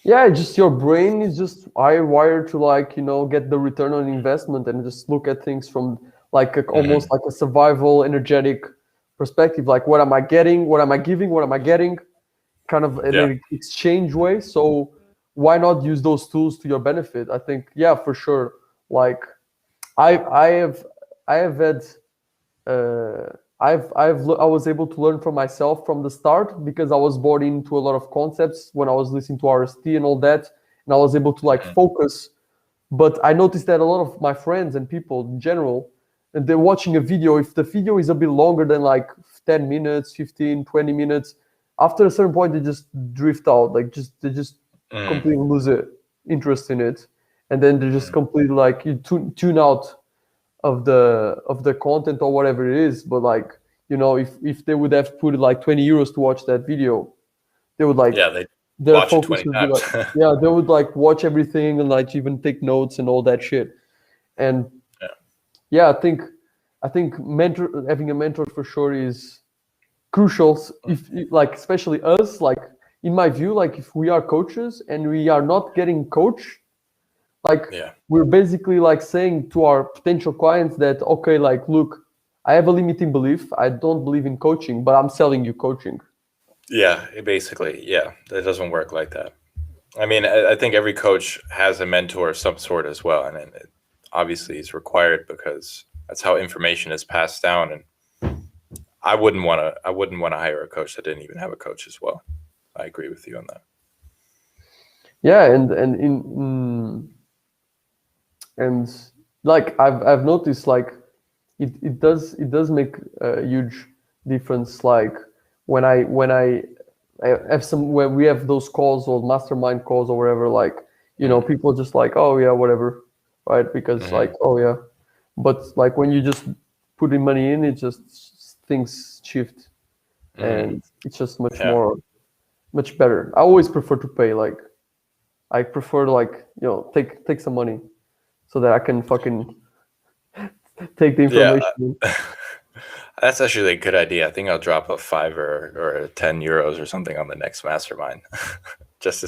Yeah, just your brain is just wired to, like, get the return on investment and just look at things from like almost Hmm. like a survival energetic perspective. Like, what am I getting, what am I giving, what am I getting, kind of in Yeah. an exchange way. So why not use those tools to your benefit? I think, yeah, for sure. Like, I I have I have had uh, I was able to learn from myself from the start, because I was bought into a lot of concepts when I was listening to RST and all that, and I was able to like Hmm. focus. But I noticed that a lot of my friends and people in general, and they're watching a video, if the video is a bit longer than like 10 minutes, 15, 20 minutes, after a certain point they just drift out, like just they just Hmm. completely lose it, interest in it, and then they just completely, like, you tune out of the content or whatever it is. But like, if they would have put like 20 euros to watch that video, they would like, Yeah, they their watch it focus 20 would be times. like, yeah, they would like watch everything and like even take notes and all that shit. And Yeah. yeah, I think having a mentor for sure is crucial. If like, especially us, like, in my view, like if we are coaches and we are not getting coached, like Yeah. we're basically like saying to our potential clients that, okay, like, look, I have a limiting belief. I don't believe in coaching, but I'm selling you coaching. Yeah, basically, yeah, it doesn't work like that. I mean, I think every coach has a mentor of some sort as well, and it obviously is required because that's how information is passed down. And I wouldn't want to hire a coach that didn't even have a coach as well. I agree with you on that. Yeah, and like I've noticed, like it does make a huge difference. Like when I have some, when we have those calls or mastermind calls or whatever, like, people just like, oh yeah, whatever, right? Because like, oh yeah, but like when you just put in money in, it just things shift, and it's just Yeah. much better. I always prefer to pay. Like I prefer to, like, take some money so that I can fucking take the Yeah, information. that's actually a good idea. I think I'll drop a €5 or €10 or something on the next mastermind, just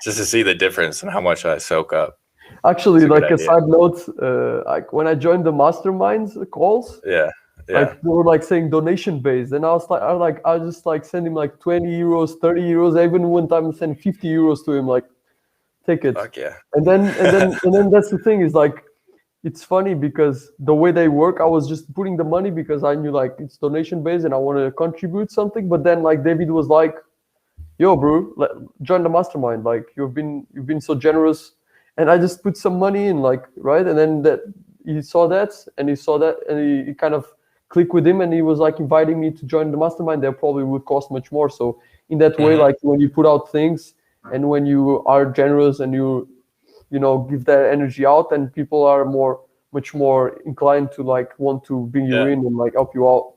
to see the difference and how much I soak up. Actually, It's a good like a idea. side note, like when I joined the masterminds calls, Yeah, like yeah. they were like saying donation based, and I was just like send him like €20, €30. I even one time sent €50 to him, like, take it. Fuck yeah. And then that's the thing, is like, it's funny because the way they work, I was just putting the money because I knew like it's donation based and I want to contribute something. But then like David was like, yo bro, join the mastermind, like you've been so generous, and I just put some money in, like, right. And then that he saw that, and he kind of clicked with him, and he was like inviting me to join the mastermind. That probably would cost much more. So in that way, like when you put out things and when you are generous and you give that energy out, and people are much more inclined to like want to bring you Yeah. in and like help you out.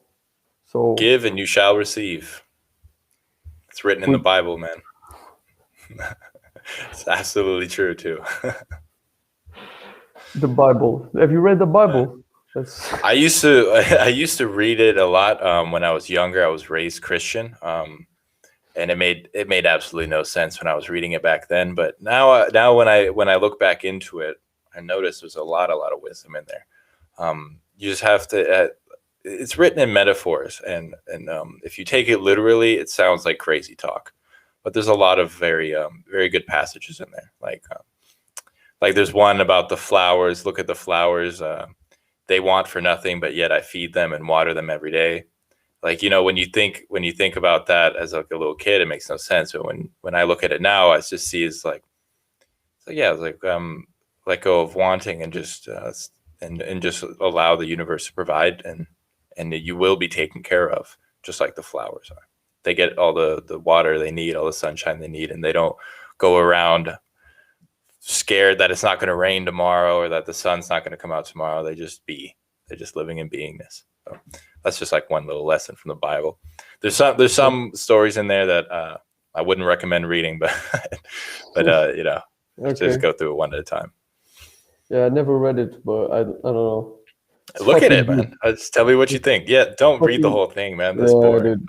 So Give and you shall receive. It's written in the with Bible, man. It's absolutely true too. the Bible, have you read the Bible? That's I used to read it a lot when I was younger. I was raised Christian, and it made absolutely no sense when I was reading it back then. But now when I look back into it, I notice there's a lot of wisdom in there. You just have to. It's written in metaphors, and if you take it literally, it sounds like crazy talk. But there's a lot of very good passages in there. Like there's one about the flowers. Look at the flowers. They want for nothing, but yet I feed them and water them every day. Like, when you think about that as like a little kid, it makes no sense. But when I look at it now, I just see it's like yeah, it's like let go of wanting and just and just allow the universe to provide, and you will be taken care of, just like the flowers are. They get all the water they need, all the sunshine they need, and they don't go around scared that it's not going to rain tomorrow or that the sun's not going to come out tomorrow. They're just living in beingness. So that's just like one little lesson from the Bible. There's some stories in there that I wouldn't recommend reading, but okay. just go through it one at a time. Yeah, I never read it, but I don't know. It's Look at fucking it, deep. man. Just tell me what you think. Yeah, don't read the Fucking whole thing, man. That's yeah, boring. dude.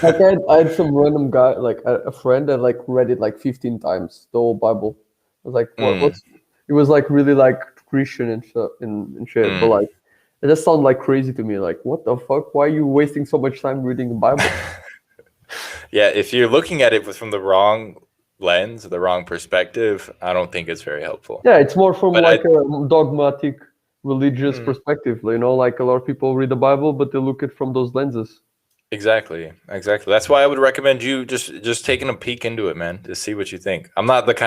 Like I had some random guy, like a friend that like read it like 15 times, the whole Bible. I was like, what's? It was like really like Christian and shit, but like it just sounded like crazy to me. Like, what the fuck? Why are you wasting so much time reading the Bible? Yeah, if you're looking at it from the wrong lens, the wrong perspective, I don't think it's very helpful. Yeah, it's more from But like a dogmatic religious perspective. Like a lot of people read the Bible, but they look at it from those lenses. Exactly. That's why I would recommend you just taking a peek into it, man, to see what you think. I'm not like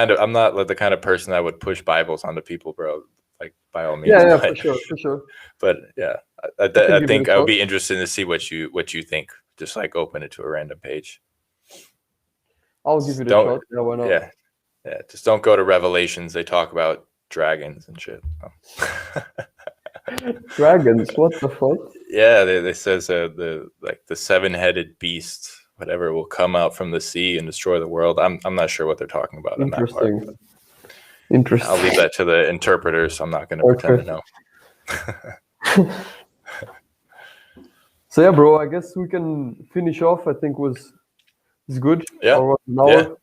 the kind of person that would push Bibles onto people, bro. Like, by all means. Yeah, for sure. But yeah, I think I would be interested to see what you think. Just like open it to a random page. I'll give it a shot. Yeah, why not? Yeah. Just don't go to Revelations. They talk about dragons and shit. Dragons? What the fuck? Yeah, they says the 7-headed beast, whatever, will come out from the sea and destroy the world. I'm not sure what they're talking about in that part. Interesting. I'll leave that to the interpreters. I'm not going to pretend to know. So yeah, bro, I guess we can finish off. I think was It's good. Yeah. Or an Yeah. hour.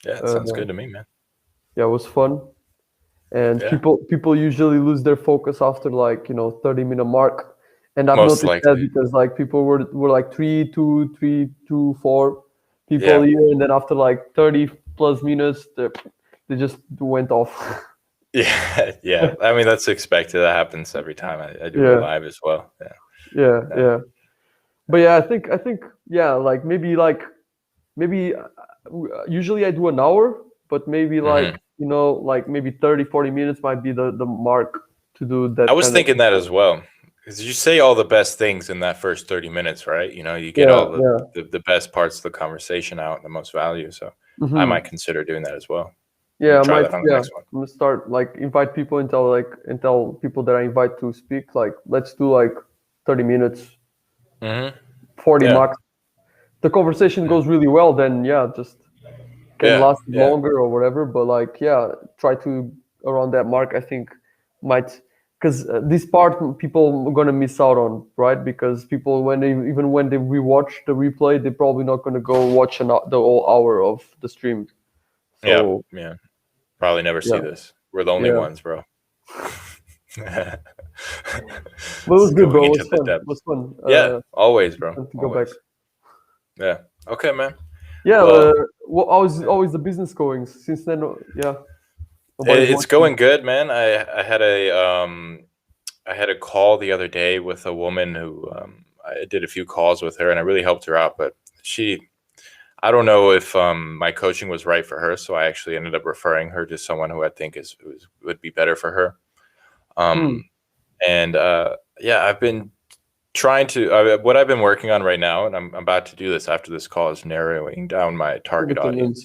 Yeah. It sounds Uh, good to me, man. yeah, it was fun. And Yeah. people usually lose their focus after like 30-minute mark. And I've Most noticed that likely. because like people were like 3, 2, 3, 2, 4 people Yeah. here, and then after like 30 plus minutes, they just went off. Yeah. Yeah. I mean, that's expected. That happens every time I do a Yeah, live as well. Yeah. yeah, Yeah. yeah. But yeah, I think yeah, maybe usually I do an hour, but maybe Hmm. like maybe 30, 40 minutes might be the mark to do I that was kind of thinking that stuff. as well. Because you say all the best things in that first 30 minutes, right? You get Yeah, all yeah. the best parts of the conversation out and the most value. So I Hmm. might consider doing that as well. Let me Yeah, I try might. that on the Yeah, next one. I'm gonna start like invite people and tell people that I invite to speak. Like, let's do like 30 minutes, Hmm. 40 Yeah. max. The conversation goes really well, then yeah, just can Yeah. last Yeah. longer or whatever. But like, yeah, try to around that mark. I think might because this part people are gonna miss out on, right? Because people when they even when they rewatch the replay, they're probably not gonna go watch the whole hour of the stream. Yeah. So Yeah. Probably never see yeah, this. We're the only yeah. ones, bro. But it was It's good, going bro. It into was the fun. It was depths. fun. Yeah. Always, bro. Fun to go back. Always. Yeah. Okay, man. Yeah. Well, Well, always yeah. always the business going since then. Yeah, nobody's It's watching. going good, man. I had a call the other day with a woman who I did a few calls with her and I really helped her out, but I don't know if my coaching was right for her, so I actually ended up referring her to someone who I think would be better for her. Hmm. Um, and yeah, I've been trying to what I've been working on right now, and I'm about to do this after this call, is narrowing down my target Independence. audience.